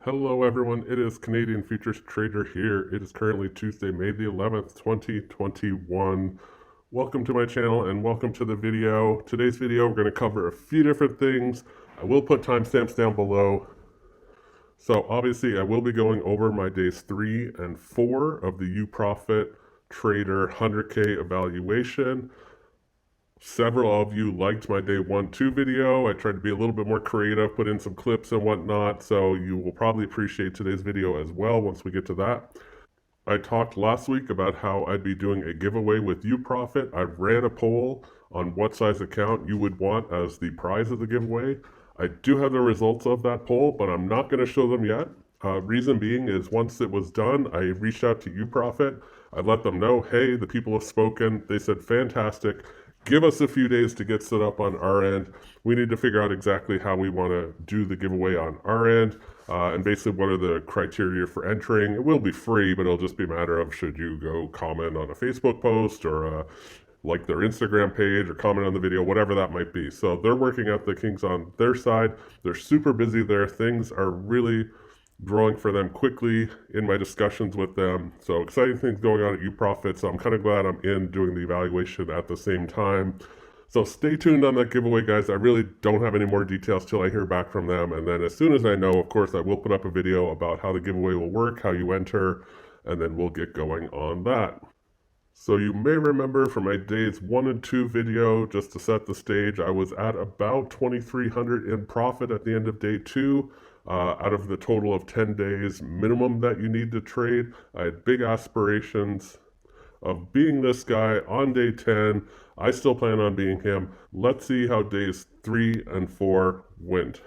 Hello everyone, it is Canadian Futures Trader here. It is currently Tuesday, May the 11th, 2021. Welcome to my channel and welcome to the video. Today's video, we're going to cover a few different things. I will put timestamps down below. So obviously I will be going over my days 3 and 4 of the UProfit Trader 100K evaluation. Several of you liked my day 1-2 video. I tried to be a little bit more creative, put in some clips and whatnot, so you will probably appreciate today's video as well once we get to that. I talked last week about how I'd be doing a giveaway with UProfit. I ran a poll on what size account you would want as the prize of the giveaway. I do have the results of that poll, but I'm not going to show them yet. Reason being is once it was done, I reached out to UProfit. I let them know, hey, the people have spoken. They said, fantastic. Give us a few days to get set up on our end. We need to figure out exactly how we want to do the giveaway on our end, and basically what are the criteria for entering. It will be free, but it'll just be a matter of should you go comment on a Facebook post or like their Instagram page or comment on the video, whatever that might be. So they're working out the kinks on their side. They're super busy there. Things are really growing for them quickly in my discussions with them. So exciting things going on at UProfit. So I'm kind of glad I'm in doing the evaluation at the same time. So stay tuned on that giveaway, guys. I really don't have any more details till I hear back from them. And then as soon as I know, of course, I will put up a video about how the giveaway will work, how you enter, and then we'll get going on that. So you may remember from my days 1 and 2 video, just to set the stage, I was at about 2,300 in profit at the end of day 2. Out of the total of 10 days minimum that you need to trade. I had big aspirations of being this guy on day 10. I still plan on being him. Let's see how days 3 and 4 went.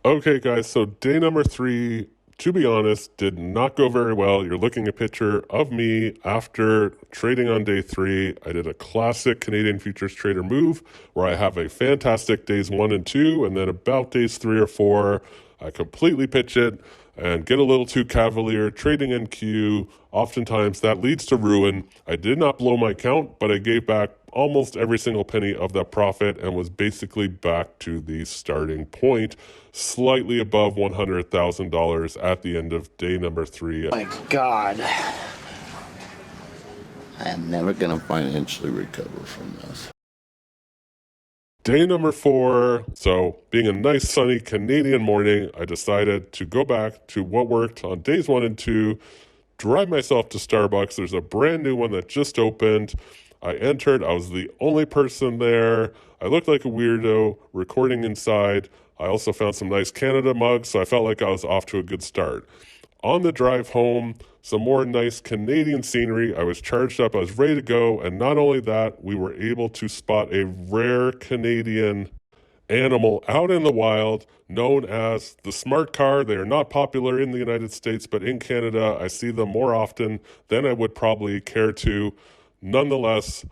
Okay guys, so day number 3, to be honest, did not go very well. You're looking at a picture of me after trading on day 3. I did a classic Canadian Futures Trader move where I have a fantastic days 1 and 2, and then about days 3 or 4, I completely pitch it and get a little too cavalier, trading in queue. Oftentimes that leads to ruin. I did not blow my account, but I gave back almost every single penny of that profit and was basically back to the starting point, slightly above $100,000 at the end of day number 3. My God, I am never going to financially recover from this. Day number 4, so being a nice sunny Canadian morning, I decided to go back to what worked on days 1 and 2, drive myself to Starbucks. There's a brand new one that just opened. I entered, I was the only person there. I looked like a weirdo recording inside. I also found some nice Canada mugs, so I felt like I was off to a good start. On the drive home, some more nice Canadian scenery. I was charged up, I was ready to go, and not only that, we were able to spot a rare Canadian animal out in the wild known as the smart car. They are not popular in the United States, but in Canada, I see them more often than I would probably care to. Nonetheless,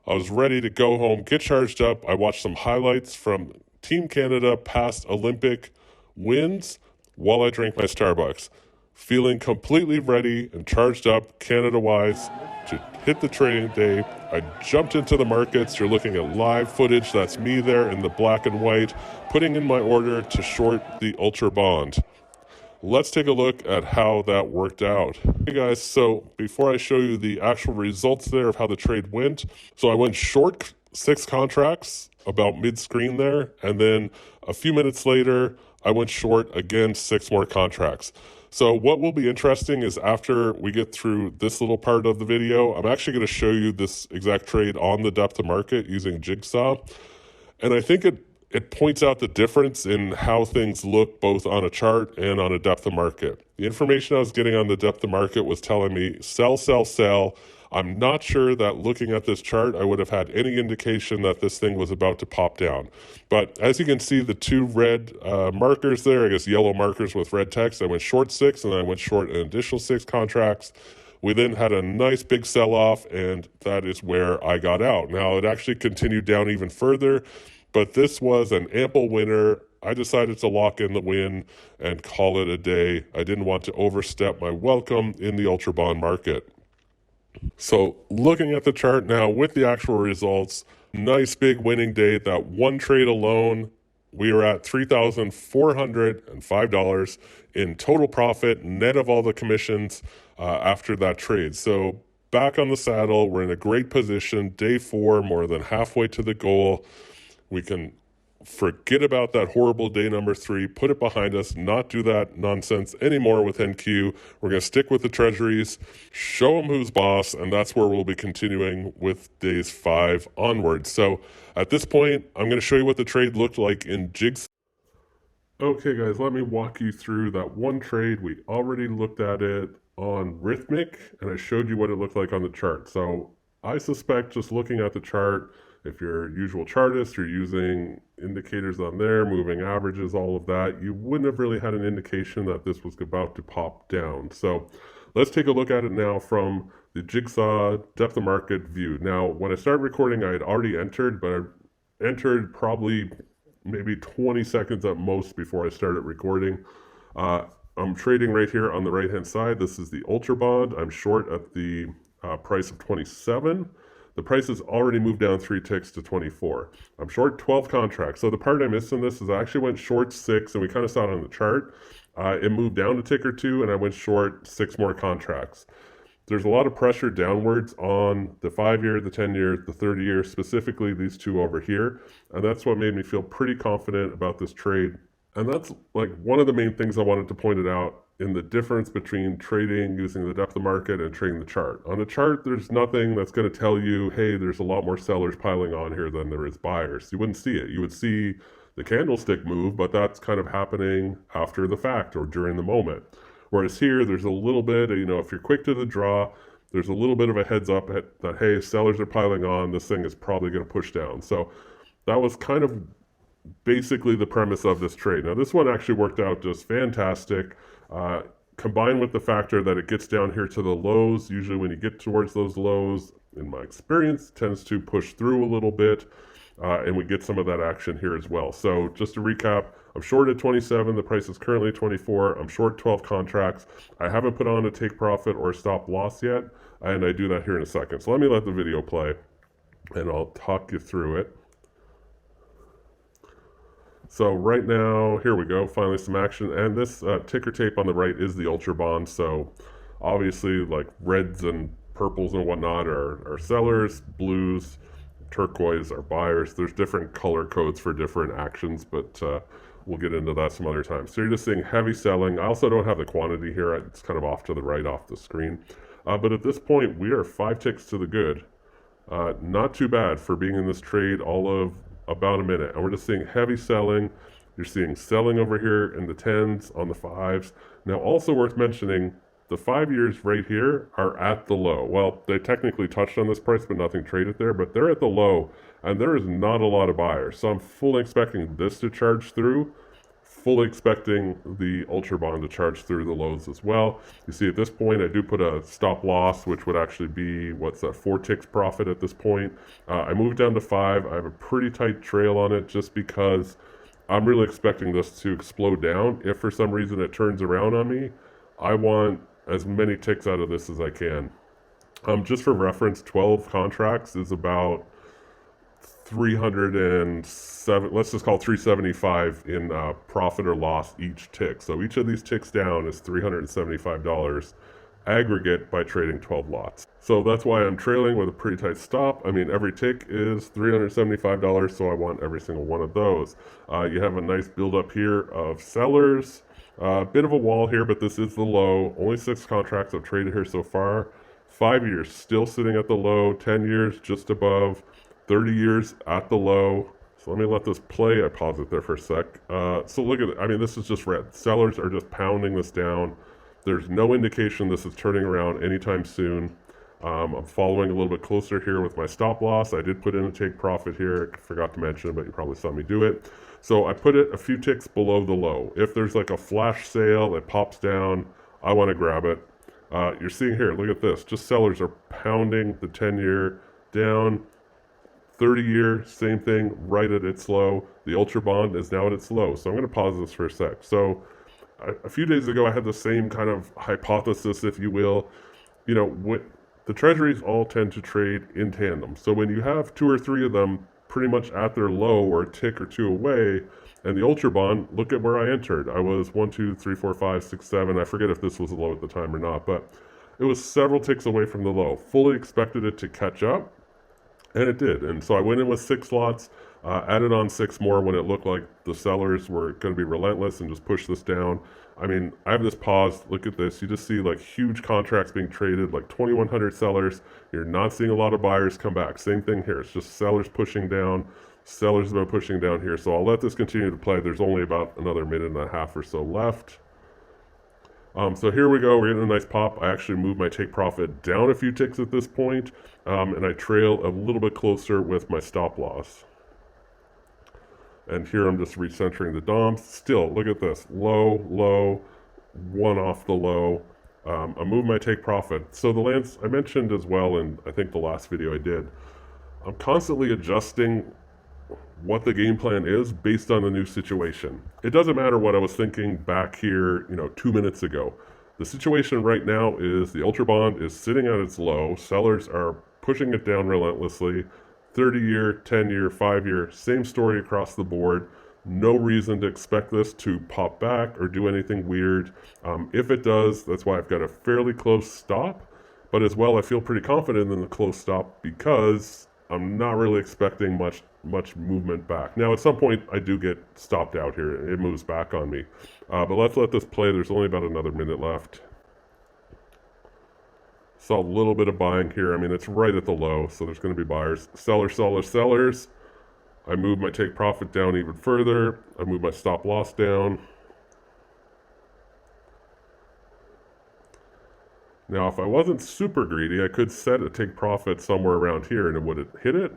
I was ready to go home, get charged up. I watched some highlights from Team Canada past Olympic wins while I drank my Starbucks. Feeling completely ready and charged up Canada-wise to hit the trading day. I jumped into the markets. You're looking at live footage. That's me there in the black and white, putting in my order to short the Ultra Bond. Let's take a look at how that worked out. Hey guys, so before I show you the actual results there of how the trade went, so I went short 6 contracts about mid-screen there, and then a few minutes later, I went short again 6 more contracts. So what will be interesting is after we get through this little part of the video, I'm actually going to show you this exact trade on the depth of market using JigSaw. And I think it points out the difference in how things look both on a chart and on a depth of market. The information I was getting on the depth of market was telling me sell, sell, sell. I'm not sure that looking at this chart, I would have had any indication that this thing was about to pop down. But as you can see, the 2 red markers there, I guess yellow markers with red text, I went short 6 and then I went short an additional 6 contracts. We then had a nice big sell-off, and that is where I got out. Now, it actually continued down even further, but this was an ample winner. I decided to lock in the win and call it a day. I didn't want to overstep my welcome in the Ultra Bond market. So looking at the chart now with the actual results, nice big winning day. That one trade alone We are at $3,405 in total profit, net of all the commissions after that trade. So back on the saddle, we're in a great position. Day 4, more than halfway to the goal. We can forget about that horrible day number 3, put it behind us, not do that nonsense anymore with NQ. We're going to stick with the treasuries, show them who's boss, and that's where we'll be continuing with days 5 onwards. So at this point, I'm going to show you what the trade looked like in JigSaw. Okay guys, let me walk you through that one trade. We already looked at it on Rhythmic, and I showed you what it looked like on the chart. So I suspect just looking at the chart, if you're a usual chartist, you're using indicators on there, moving averages, all of that, you wouldn't have really had an indication that this was about to pop down. So let's take a look at it now from the JigSaw depth of market view. Now, when I started recording, I had already entered, but I entered probably maybe 20 seconds at most before I started recording. I'm trading right here on the right-hand side. This is the Ultra Bond. I'm short at the price of 27. The price has already moved down 3 ticks to 24. I'm short 12 contracts. So the part I missed in this is I actually went short 6, and we kind of saw it on the chart. It moved down a tick or 2, and I went short 6 more contracts. There's a lot of pressure downwards on the 5-year, the 10-year, the 30-year, specifically these two over here. And that's what made me feel pretty confident about this trade. And that's like one of the main things I wanted to point it out in the difference between trading using the depth of market and trading the chart. On the chart, there's nothing that's going to tell you, hey, there's a lot more sellers piling on here than there is buyers. You wouldn't see it. You would see the candlestick move, but that's kind of happening after the fact or during the moment. Whereas here, there's a little bit, if you're quick to the draw, there's a little bit of a heads up that, hey, sellers are piling on, this thing is probably going to push down. So that was kind of basically the premise of this trade. Now, this one actually worked out just fantastic. Combined with the factor that it gets down here to the lows, usually when you get towards those lows, in my experience, tends to push through a little bit, and we get some of that action here as well. So just to recap, I'm short at 27, the price is currently 24, I'm short 12 contracts. I haven't put on a take profit or a stop loss yet, and I do that here in a second. So let me let the video play, and I'll talk you through it. So right now, here we go, finally some action. And this ticker tape on the right is the Ultra Bond. So obviously like reds and purples and whatnot are sellers, blues, turquoise are buyers. There's different color codes for different actions, but we'll get into that some other time. So you're just seeing heavy selling. I also don't have the quantity here. It's kind of off to the right off the screen. But at this point, we are 5 ticks to the good. Not too bad for being in this trade all of about a minute, and we're just seeing heavy selling. You're seeing selling over here in the 10s, on the 5s. Now, also worth mentioning, the 5 years right here are at the low. Well, they technically touched on this price, but nothing traded there, but they're at the low, and there is not a lot of buyers. So I'm fully expecting this to charge through, fully expecting the Ultra Bond to charge through the lows as well. You see at this point, I do put a stop loss, which would actually be, what's that, 4 ticks profit at this point. I moved down to 5. I have a pretty tight trail on it just because I'm really expecting this to explode down. If for some reason it turns around on me, I want as many ticks out of this as I can. Just for reference, 12 contracts is about 307, let's just call it 375 in profit or loss each tick. So each of these ticks down is $375 aggregate by trading 12 lots. So that's why I'm trailing with a pretty tight stop. I mean, every tick is $375, so I want every single one of those. You have a nice buildup here of sellers. Bit of a wall here, but this is the low. Only 6 contracts I've traded here so far. 5 years still sitting at the low. 10 years just above. 30 years at the low. So let me let this play. I pause it there for a sec. So look at it. I mean, this is just red. Sellers are just pounding this down. There's no indication this is turning around anytime soon. I'm following a little bit closer here with my stop loss. I did put in a take profit here. I forgot to mention, but you probably saw me do it. So I put it a few ticks below the low. If there's like a flash sale, it pops down, I want to grab it. You're seeing here, look at this. Just sellers are pounding the 10-year down. 30-year, same thing, right at its low. The Ultra Bond is now at its low. So I'm going to pause this for a sec. So a few days ago, I had the same kind of hypothesis, if you will. The treasuries all tend to trade in tandem. So when you have 2 or 3 of them pretty much at their low or a tick or two away. And the Ultra Bond, look at where I entered. I was 1, 2, 3, 4, 5, 6, 7. I forget if this was a low at the time or not, but it was several ticks away from the low. Fully expected it to catch up, and it did. And so I went in with 6 lots, added on 6 more when it looked like the sellers were going to be relentless and just push this down. I mean, I have this paused. Look at this. You just see like huge contracts being traded, like 2,100 sellers. You're not seeing a lot of buyers come back. Same thing here. It's just sellers pushing down. Sellers have been pushing down here. So I'll let this continue to play. There's only about another minute and a half or so left. So here we go. We're getting a nice pop. I actually moved my take profit down a few ticks at this point, and I trail a little bit closer with my stop loss. And here I'm just recentering the DOMs. Still, look at this. Low, low, one off the low. I moved my take profit. So the lands I mentioned as well in I think the last video I did, I'm constantly adjusting what the game plan is based on the new situation. It doesn't matter what I was thinking back here, 2 minutes ago. The situation right now is the Ultra Bond is sitting at its low. Sellers are pushing it down relentlessly. 30-year, 10-year, 5-year, same story across the board. No reason to expect this to pop back or do anything weird. If it does, that's why I've got a fairly close stop. But as well, I feel pretty confident in the close stop because I'm not really expecting much movement back. Now, at some point, I do get stopped out here. It moves back on me. But let's let this play. There's only about another minute left. Saw a little bit of buying here. I mean, it's right at the low, so there's going to be buyers. Sellers, sellers, sellers. I move my take profit down even further. I move my stop loss down. Now, if I wasn't super greedy, I could set a take profit somewhere around here, and it would have hit it,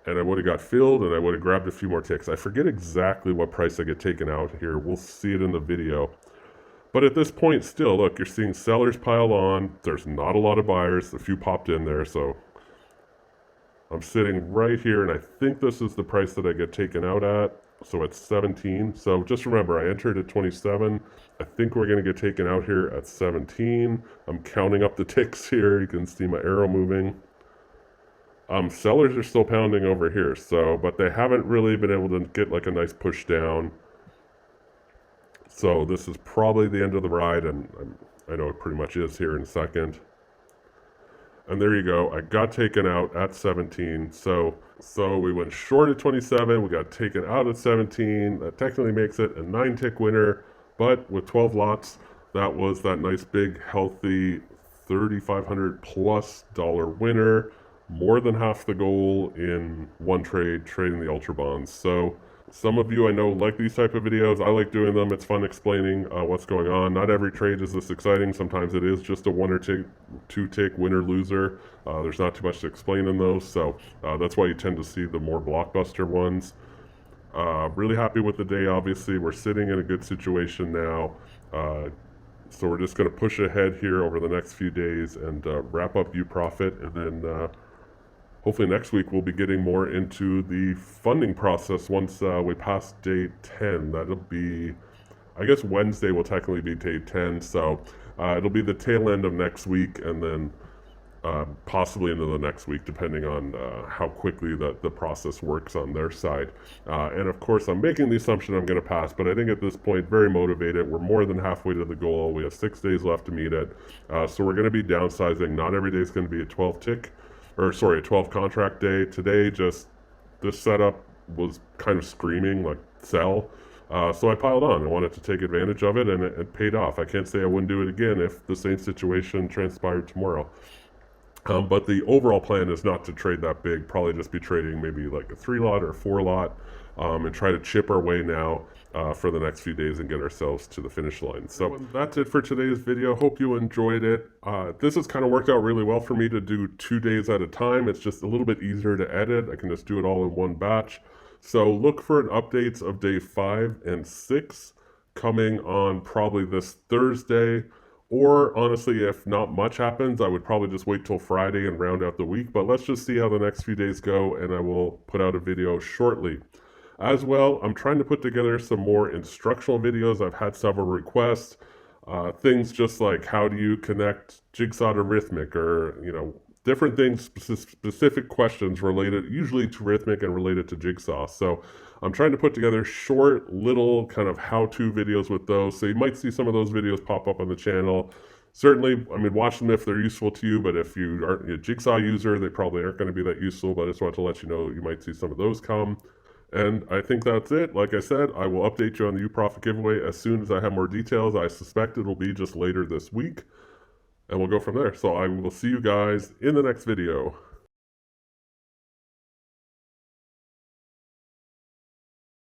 and I would have got filled, and I would have grabbed a few more ticks. I forget exactly what price I get taken out here. We'll see it in the video. But at this point, still, look, you're seeing sellers pile on. There's not a lot of buyers. A few popped in there, so I'm sitting right here, and I think this is the price that I get taken out at. So it's 17. So just remember, I entered at 27. I think we're going to get taken out here at 17. I'm counting up the ticks here. You can see my arrow moving. Sellers are still pounding over here, but they haven't really been able to get like a nice push down. So this is probably the end of the ride, and I know it pretty much is here in a second. And there you go. I got taken out at 17. So we went short at 27. We got taken out at 17. That technically makes it a 9-tick winner. But with 12 lots, that was that nice big healthy $3,500 plus winner. More than half the goal in one trade, trading the Ultra Bonds. So some of you I know like these type of videos. I like doing them. It's fun explaining what's going on. Not every trade is this exciting. Sometimes it is just a 1 or 2 tick winner loser. There's not too much to explain in those. So that's why you tend to see the more blockbuster ones. Really happy with the day. Obviously, we're sitting in a good situation now. So we're just going to push ahead here over the next few days and wrap up UProfit, and then hopefully next week we'll be getting more into the funding process once we pass day 10. That'll be, I guess Wednesday will technically be day 10, so it'll be the tail end of next week, and then possibly into the next week, depending on how quickly the process works on their side. And of course, I'm making the assumption I'm going to pass, but I think at this point, very motivated. We're more than halfway to the goal. We have 6 days left to meet it. So we're going to be downsizing. Not every day is going to be a 12 contract day. Today, just this setup was kind of screaming like sell. So I piled on. I wanted to take advantage of it, and it paid off. I can't say I wouldn't do it again if the same situation transpired tomorrow. But the overall plan is not to trade that big, probably just be trading maybe like a 3-lot or 4-lot, and try to chip our way now for the next few days and get ourselves to the finish line. So that's it for today's video. Hope you enjoyed it. This has kind of worked out really well for me to do 2 days at a time. It's just a little bit easier to edit. I can just do it all in one batch. So look for updates of day 5 and 6 coming on probably this Thursday. Or honestly, if not much happens, I would probably just wait till Friday and round out the week. But let's just see how the next few days go, and I will put out a video shortly. As well, I'm trying to put together some more instructional videos. I've had several requests. Things just like how do you connect JigSaw to Rhythmic, or different things, specific questions related usually to Rhythmic and related to JigSaw. So I'm trying to put together short little kind of how-to videos with those. So you might see some of those videos pop up on the channel. Certainly, I mean, watch them if they're useful to you, but if you aren't a JigSaw user, they probably aren't going to be that useful, but I just wanted to let you know you might see some of those come. And I think that's it. Like I said, I will update you on the UProfit giveaway as soon as I have more details. I suspect it'll be just later this week, and we'll go from there. So I will see you guys in the next video.